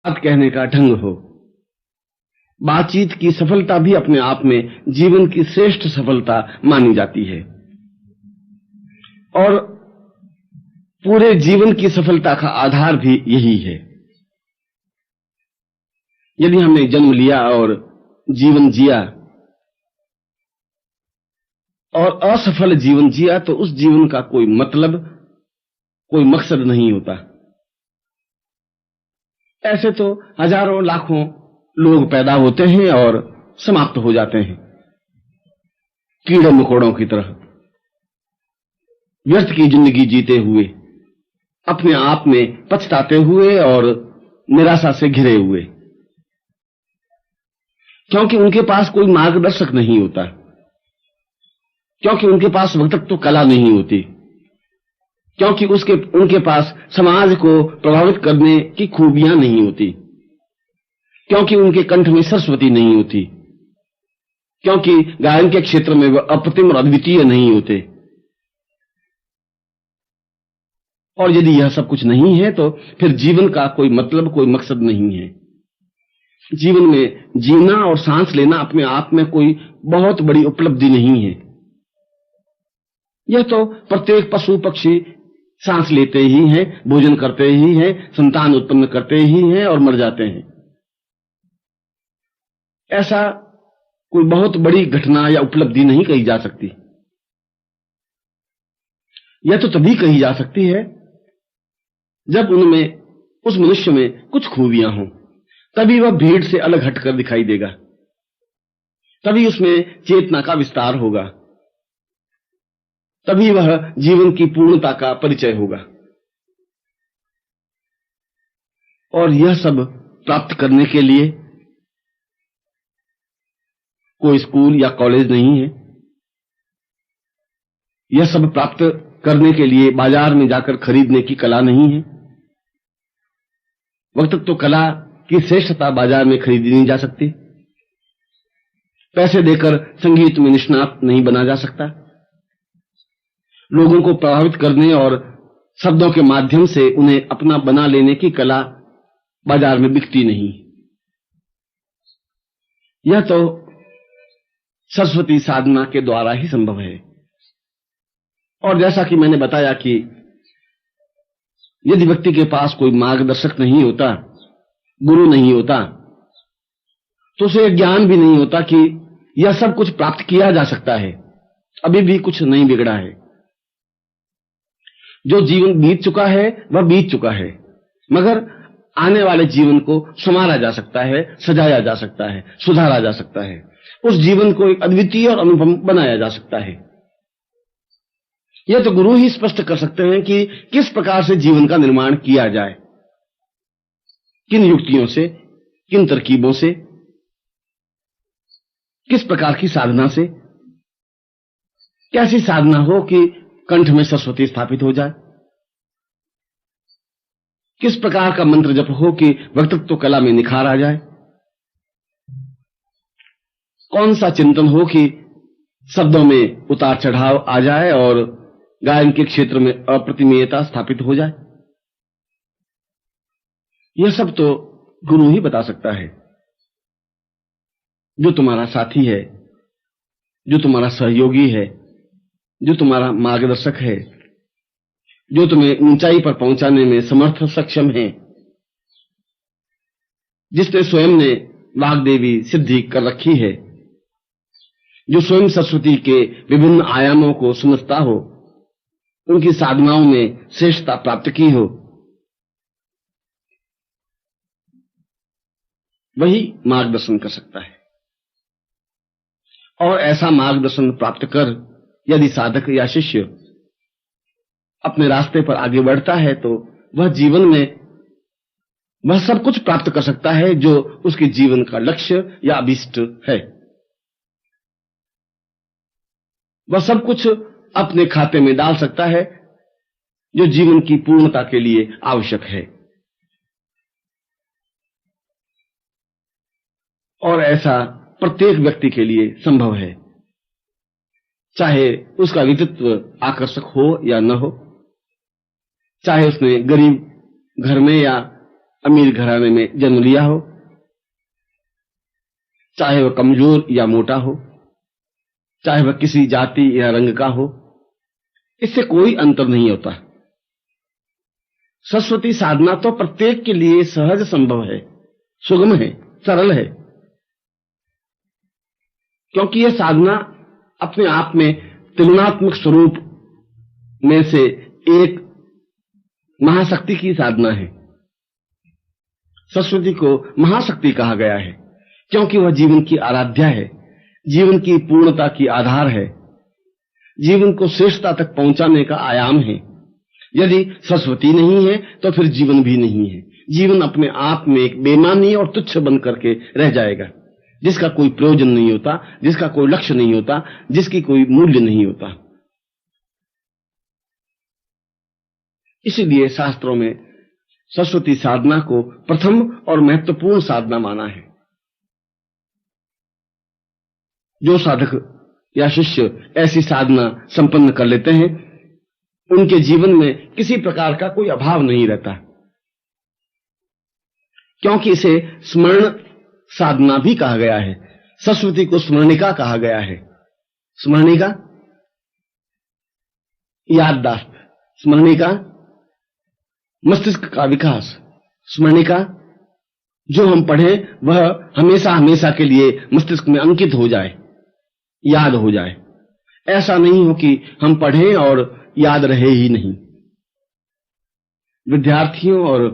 बात कहने का ढंग हो। बातचीत की सफलता भी अपने आप में जीवन की श्रेष्ठ सफलता मानी जाती है और पूरे जीवन की सफलता का आधार भी यही है। यदि हमने जन्म लिया और जीवन जिया और असफल जीवन जिया तो उस जीवन का कोई मतलब, कोई मकसद नहीं होता। ऐसे तो हजारों लाखों लोग पैदा होते हैं और समाप्त हो जाते हैं, कीड़े मकोड़ों की तरह, व्यर्थ की जिंदगी जीते हुए, अपने आप में पछताते हुए और निराशा से घिरे हुए, क्योंकि उनके पास कोई मार्गदर्शक नहीं होता, क्योंकि उनके पास वक्तृत्व कला नहीं होती, क्योंकि उनके पास समाज को प्रभावित करने की खूबियां नहीं होती, क्योंकि उनके कंठ में सरस्वती नहीं होती, क्योंकि गायन के क्षेत्र में वह अप्रतिम और अद्वितीय नहीं होते। और यदि यह सब कुछ नहीं है तो फिर जीवन का कोई मतलब, कोई मकसद नहीं है। जीवन में जीना और सांस लेना अपने आप में कोई बहुत बड़ी उपलब्धि नहीं है। यह तो प्रत्येक पशु पक्षी सांस लेते ही हैं, भोजन करते ही हैं, संतान उत्पन्न करते ही हैं और मर जाते हैं। ऐसा कोई बहुत बड़ी घटना या उपलब्धि नहीं कही जा सकती। यह तो तभी कही जा सकती है जब उनमें, उस मनुष्य में कुछ खूबियां हों, तभी वह भीड़ से अलग हटकर दिखाई देगा, तभी उसमें चेतना का विस्तार होगा, तभी वह जीवन की पूर्णता का परिचय होगा। और यह सब प्राप्त करने के लिए कोई स्कूल या कॉलेज नहीं है। यह सब प्राप्त करने के लिए बाजार में जाकर खरीदने की कला नहीं है। वक्तृत्व कला की श्रेष्ठता बाजार में खरीदी नहीं जा सकती। पैसे देकर संगीत में निष्णात नहीं बना जा सकता। लोगों को प्रभावित करने और शब्दों के माध्यम से उन्हें अपना बना लेने की कला बाजार में बिकती नहीं। यह तो सरस्वती साधना के द्वारा ही संभव है। और जैसा कि मैंने बताया कि यदि व्यक्ति के पास कोई मार्गदर्शक नहीं होता, गुरु नहीं होता, तो उसे ज्ञान भी नहीं होता कि यह सब कुछ प्राप्त किया जा सकता है, अभी भी कुछ नहीं बिगड़ा है। जो जीवन बीत चुका है वह बीत चुका है, मगर आने वाले जीवन को संवारा जा सकता है, सजाया जा सकता है, सुधारा जा सकता है। उस जीवन को एक अद्वितीय और अनुपम बनाया जा सकता है। यह तो गुरु ही स्पष्ट कर सकते हैं कि किस प्रकार से जीवन का निर्माण किया जाए, किन युक्तियों से, किन तरकीबों से, किस प्रकार की साधना से, कैसी साधना हो कि कंठ में सरस्वती स्थापित हो जाए, किस प्रकार का मंत्र जप हो कि वक्तृत्व कला में निखार आ जाए, कौन सा चिंतन हो कि शब्दों में उतार चढ़ाव आ जाए और गायन के क्षेत्र में अप्रतिमेयता स्थापित हो जाए। यह सब तो गुरु ही बता सकता है, जो तुम्हारा साथी है, जो तुम्हारा सहयोगी है, जो तुम्हारा मार्गदर्शक है, जो तुम्हें ऊंचाई पर पहुंचाने में समर्थ सक्षम है, जिसने स्वयं ने वाग्देवी सिद्धि कर रखी है, जो स्वयं सरस्वती के विभिन्न आयामों को समझता हो, उनकी साधनाओं में श्रेष्ठता प्राप्त की हो, वही मार्गदर्शन कर सकता है। और ऐसा मार्गदर्शन प्राप्त कर यदि साधक या शिष्य अपने रास्ते पर आगे बढ़ता है तो वह जीवन में वह सब कुछ प्राप्त कर सकता है जो उसके जीवन का लक्ष्य या अभीष्ट है। वह सब कुछ अपने खाते में डाल सकता है जो जीवन की पूर्णता के लिए आवश्यक है। और ऐसा प्रत्येक व्यक्ति के लिए संभव है, चाहे उसका व्यक्तित्व आकर्षक हो या न हो, चाहे उसने गरीब घर में या अमीर घराने में जन्म लिया हो, चाहे वह कमजोर या मोटा हो, चाहे वह किसी जाति या रंग का हो, इससे कोई अंतर नहीं होता। सरस्वती साधना तो प्रत्येक के लिए सहज संभव है, सुगम है, सरल है, क्योंकि यह साधना अपने आप में त्रिगुणात्मक स्वरूप में से एक महाशक्ति की साधना है। सरस्वती को महाशक्ति कहा गया है क्योंकि वह जीवन की आराध्या है, जीवन की पूर्णता की आधार है, जीवन को श्रेष्ठता तक पहुंचाने का आयाम है। यदि सरस्वती नहीं है तो फिर जीवन भी नहीं है। जीवन अपने आप में एक बेमानी और तुच्छ बन करके रह जाएगा, जिसका कोई प्रयोजन नहीं होता, जिसका कोई लक्ष्य नहीं होता, जिसकी कोई मूल्य नहीं होता। इसीलिए शास्त्रों में सरस्वती साधना को प्रथम और महत्वपूर्ण साधना माना है। जो साधक या शिष्य ऐसी साधना संपन्न कर लेते हैं, उनके जीवन में किसी प्रकार का कोई अभाव नहीं रहता, क्योंकि इसे स्मरण साधना भी कहा गया है। सरस्वती को स्मरणिका कहा गया है। स्मरणिका याददाश्त, स्मरणिका मस्तिष्क का विकास, स्मरणिका जो हम पढ़ें वह हमेशा हमेशा के लिए मस्तिष्क में अंकित हो जाए, याद हो जाए। ऐसा नहीं हो कि हम पढ़ें और याद रहे ही नहीं। विद्यार्थियों और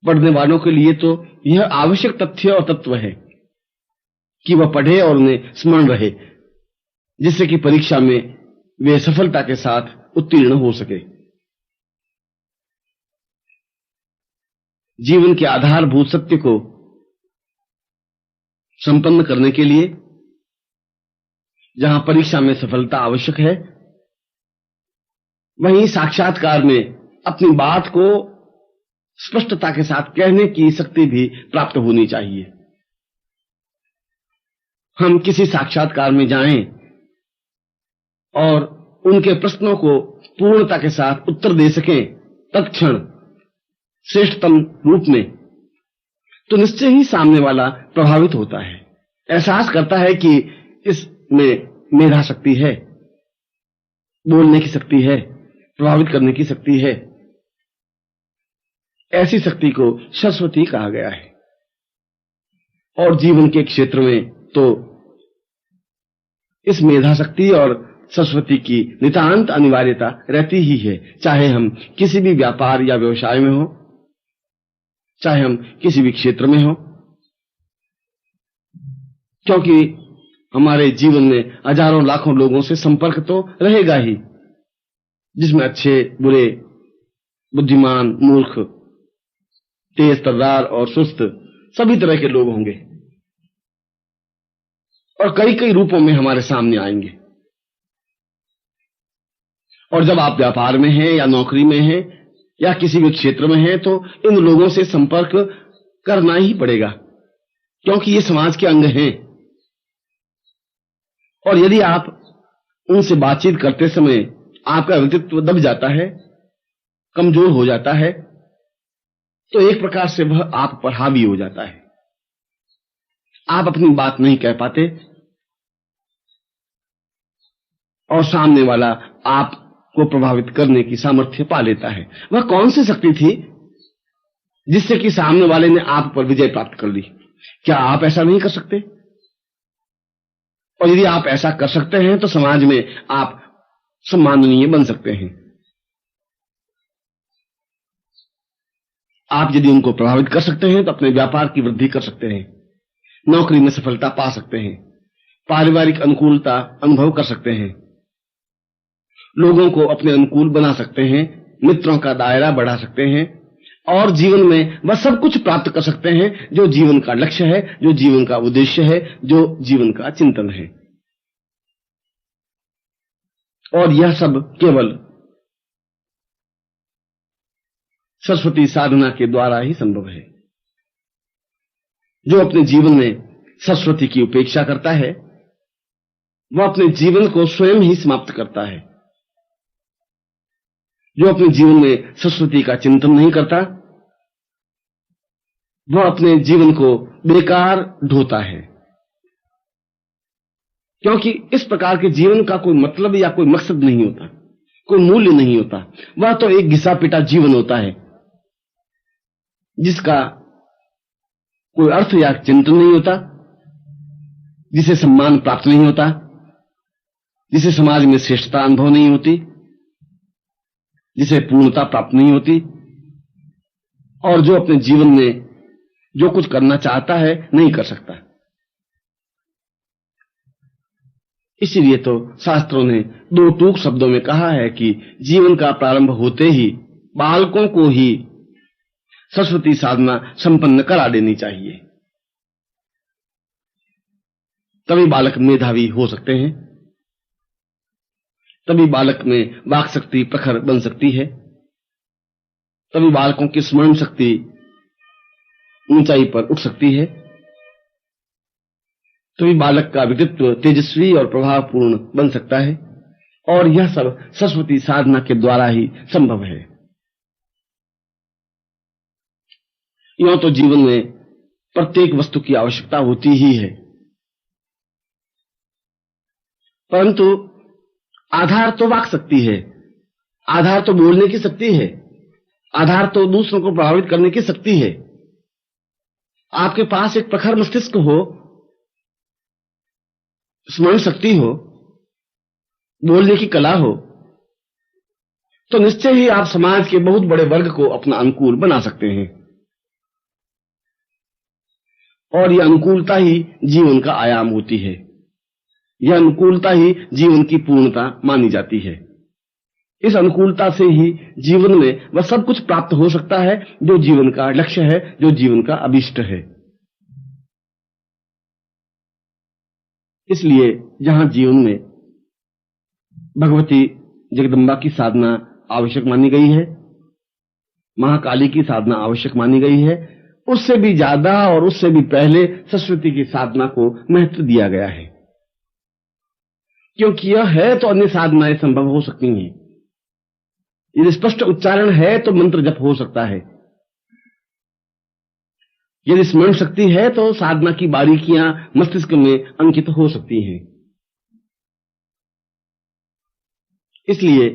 पढ़ने वालों के लिए तो यह आवश्यक तथ्य और तत्व है कि वह पढ़े और उन्हें स्मरण रहे, जिससे कि परीक्षा में वे सफलता के साथ उत्तीर्ण हो सके। जीवन के आधारभूत सत्य को संपन्न करने के लिए जहां परीक्षा में सफलता आवश्यक है, वहीं साक्षात्कार में अपनी बात को स्पष्टता के साथ कहने की शक्ति भी प्राप्त होनी चाहिए। हम किसी साक्षात्कार में जाएं और उनके प्रश्नों को पूर्णता के साथ उत्तर दे सकें तत्क्षण श्रेष्ठतम रूप में, तो निश्चय ही सामने वाला प्रभावित होता है, एहसास करता है कि इसमें मेधा शक्ति है, बोलने की शक्ति है, प्रभावित करने की शक्ति है। ऐसी शक्ति को सरस्वती कहा गया है। और जीवन के क्षेत्र में तो इस मेधा शक्ति और सरस्वती की नितांत अनिवार्यता रहती ही है, चाहे हम किसी भी व्यापार या व्यवसाय में हो, चाहे हम किसी भी क्षेत्र में हो, क्योंकि हमारे जीवन में हजारों लाखों लोगों से संपर्क तो रहेगा ही, जिसमें अच्छे बुरे, बुद्धिमान मूर्ख, तेज तर्रार और सुस्त सभी तरह के लोग होंगे और कई कई रूपों में हमारे सामने आएंगे। और जब आप व्यापार में हैं या नौकरी में हैं या किसी भी क्षेत्र में हैं, तो इन लोगों से संपर्क करना ही पड़ेगा, क्योंकि ये समाज के अंग हैं। और यदि आप उनसे बातचीत करते समय आपका व्यक्तित्व दब जाता है, कमजोर हो जाता है, तो एक प्रकार से वह आप पर हावी हो जाता है। आप अपनी बात नहीं कह पाते और सामने वाला आपको प्रभावित करने की सामर्थ्य पा लेता है। वह कौन सी शक्ति थी जिससे कि सामने वाले ने आप पर विजय प्राप्त कर ली? क्या आप ऐसा नहीं कर सकते? और यदि आप ऐसा कर सकते हैं तो समाज में आप सम्माननीय बन सकते हैं। आप यदि उनको प्रभावित कर सकते हैं तो अपने व्यापार की वृद्धि कर सकते हैं, नौकरी में सफलता पा सकते हैं, पारिवारिक अनुकूलता अनुभव कर सकते हैं, लोगों को अपने अनुकूल बना सकते हैं, मित्रों का दायरा बढ़ा सकते हैं और जीवन में वह सब कुछ प्राप्त कर सकते हैं जो जीवन का लक्ष्य है, जो जीवन का उद्देश्य है, जो जीवन का चिंतन है। और यह सब केवल सरस्वती साधना के द्वारा ही संभव है। जो अपने जीवन में सरस्वती की उपेक्षा करता है, वह अपने जीवन को स्वयं ही समाप्त करता है। जो अपने जीवन में सरस्वती का चिंतन नहीं करता, वह अपने जीवन को बेकार ढोता है, क्योंकि इस प्रकार के जीवन का कोई मतलब या कोई मकसद नहीं होता, कोई मूल्य नहीं होता। वह तो एक घिसा पिटा जीवन होता है जिसका कोई अर्थ या चिंतन नहीं होता, जिसे सम्मान प्राप्त नहीं होता, जिसे समाज में श्रेष्ठता अनुभव नहीं होती, जिसे पूर्णता प्राप्त नहीं होती, और जो अपने जीवन में जो कुछ करना चाहता है नहीं कर सकता। इसीलिए तो शास्त्रों ने दो टूक शब्दों में कहा है कि जीवन का प्रारंभ होते ही बालकों को ही सरस्वती साधना संपन्न करा देनी चाहिए, तभी बालक मेधावी हो सकते हैं, तभी बालक में वाक शक्ति प्रखर बन सकती है, तभी बालकों की स्मरण शक्ति ऊंचाई पर उठ सकती है, तभी बालक का व्यक्तित्व तेजस्वी और प्रभावपूर्ण बन सकता है। और यह सब सरस्वती साधना के द्वारा ही संभव है। यूं तो जीवन में प्रत्येक वस्तु की आवश्यकता होती ही है, परंतु आधार तो वाक शक्ति है, आधार तो बोलने की शक्ति है, आधार तो दूसरों को प्रभावित करने की शक्ति है। आपके पास एक प्रखर मस्तिष्क हो, स्मरण शक्ति हो, बोलने की कला हो, तो निश्चय ही आप समाज के बहुत बड़े वर्ग को अपना अनुकूल बना सकते हैं। और यह अनुकूलता ही जीवन का आयाम होती है, यह अनुकूलता ही जीवन की पूर्णता मानी जाती है। इस अनुकूलता से ही जीवन में वह सब कुछ प्राप्त हो सकता है जो जीवन का लक्ष्य है, जो जीवन का अभीष्ट है। इसलिए जहां जीवन में भगवती जगदम्बा की साधना आवश्यक मानी गई है, महाकाली की साधना आवश्यक मानी गई है, उससे भी ज्यादा और उससे भी पहले सरस्वती की साधना को महत्व दिया गया है, क्योंकि यह है तो अन्य साधनाएं संभव हो सकती हैं। यदि स्पष्ट उच्चारण है तो मंत्र जप हो सकता है, यदि स्मरण शक्ति है तो साधना की बारीकियां मस्तिष्क में अंकित हो सकती हैं। इसलिए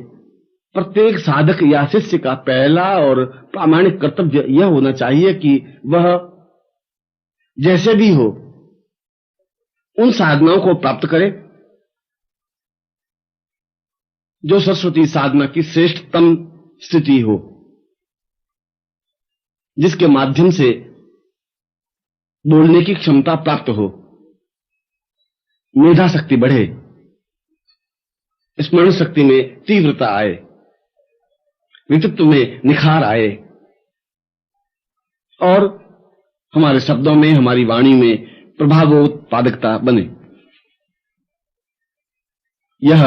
प्रत्येक साधक या शिष्य का पहला और प्रामाणिक कर्तव्य यह होना चाहिए कि वह जैसे भी हो उन साधनाओं को प्राप्त करे जो सरस्वती साधना की श्रेष्ठतम स्थिति हो, जिसके माध्यम से बोलने की क्षमता प्राप्त हो, मेधा शक्ति बढ़े, स्मरण शक्ति में तीव्रता आए, व्यक्तित्व में निखार आए और हमारे शब्दों में, हमारी वाणी में प्रभावोत्पादकता बने। यह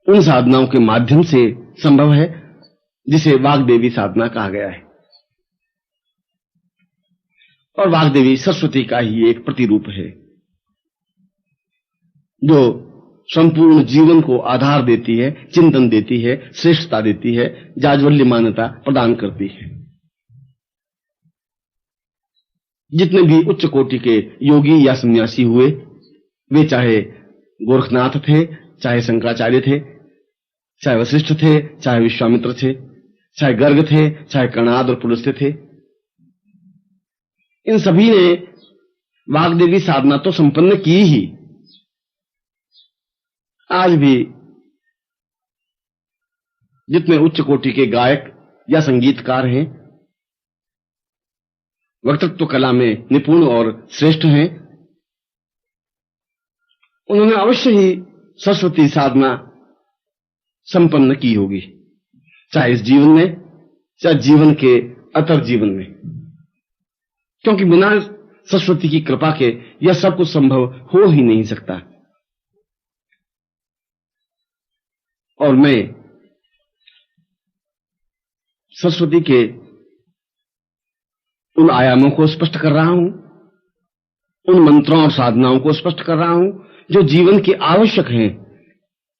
उन साधनाओं के माध्यम से संभव है जिसे वाग्देवी साधना कहा गया है। और वाग्देवी सरस्वती का ही एक प्रतिरूप है जो संपूर्ण जीवन को आधार देती है, चिंतन देती है, श्रेष्ठता देती है, जाज्वल्यमानता प्रदान करती है। जितने भी उच्च कोटि के योगी या सन्यासी हुए, वे चाहे गोरखनाथ थे, चाहे शंकराचार्य थे, चाहे वशिष्ठ थे, चाहे विश्वामित्र थे, चाहे गर्ग थे, चाहे कणाद और पुलस्त्य थे, इन सभी ने वाग्देवी साधना तो संपन्न की ही। आज भी जितने उच्च कोटि के गायक या संगीतकार हैं, वक्तृत्व कला में निपुण और श्रेष्ठ हैं, उन्होंने अवश्य ही सरस्वती साधना संपन्न की होगी, चाहे इस जीवन में, चाहे जीवन के अतर जीवन में, क्योंकि बिना सरस्वती की कृपा के यह सब कुछ संभव हो ही नहीं सकता। और मैं सरस्वती के उन आयामों को स्पष्ट कर रहा हूं, उन मंत्रों और साधनाओं को स्पष्ट कर रहा हूं जो जीवन के आवश्यक हैं,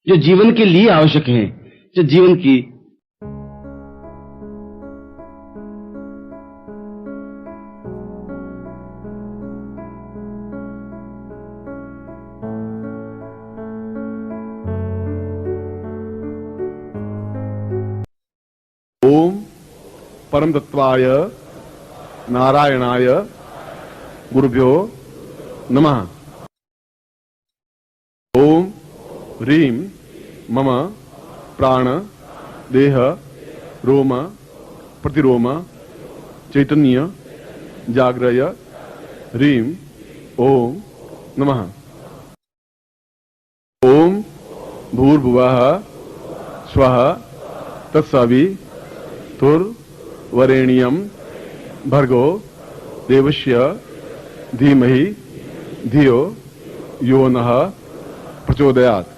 जो जीवन के लिए आवश्यक हैं, जो जीवन की ओम परम तत्वाय नारायणाय गुरुभ्यो नमः। ओम ह्रीं मम प्राण देह रोम प्रतिरोम चैतन्य जाग्रय ह्रीं ओम नमः। ओम भूर्भुवः स्वः तत्सवितुर्वरेण्यं भर्गो देवस्य धीमहि धियो यो नः प्रचोदयात्।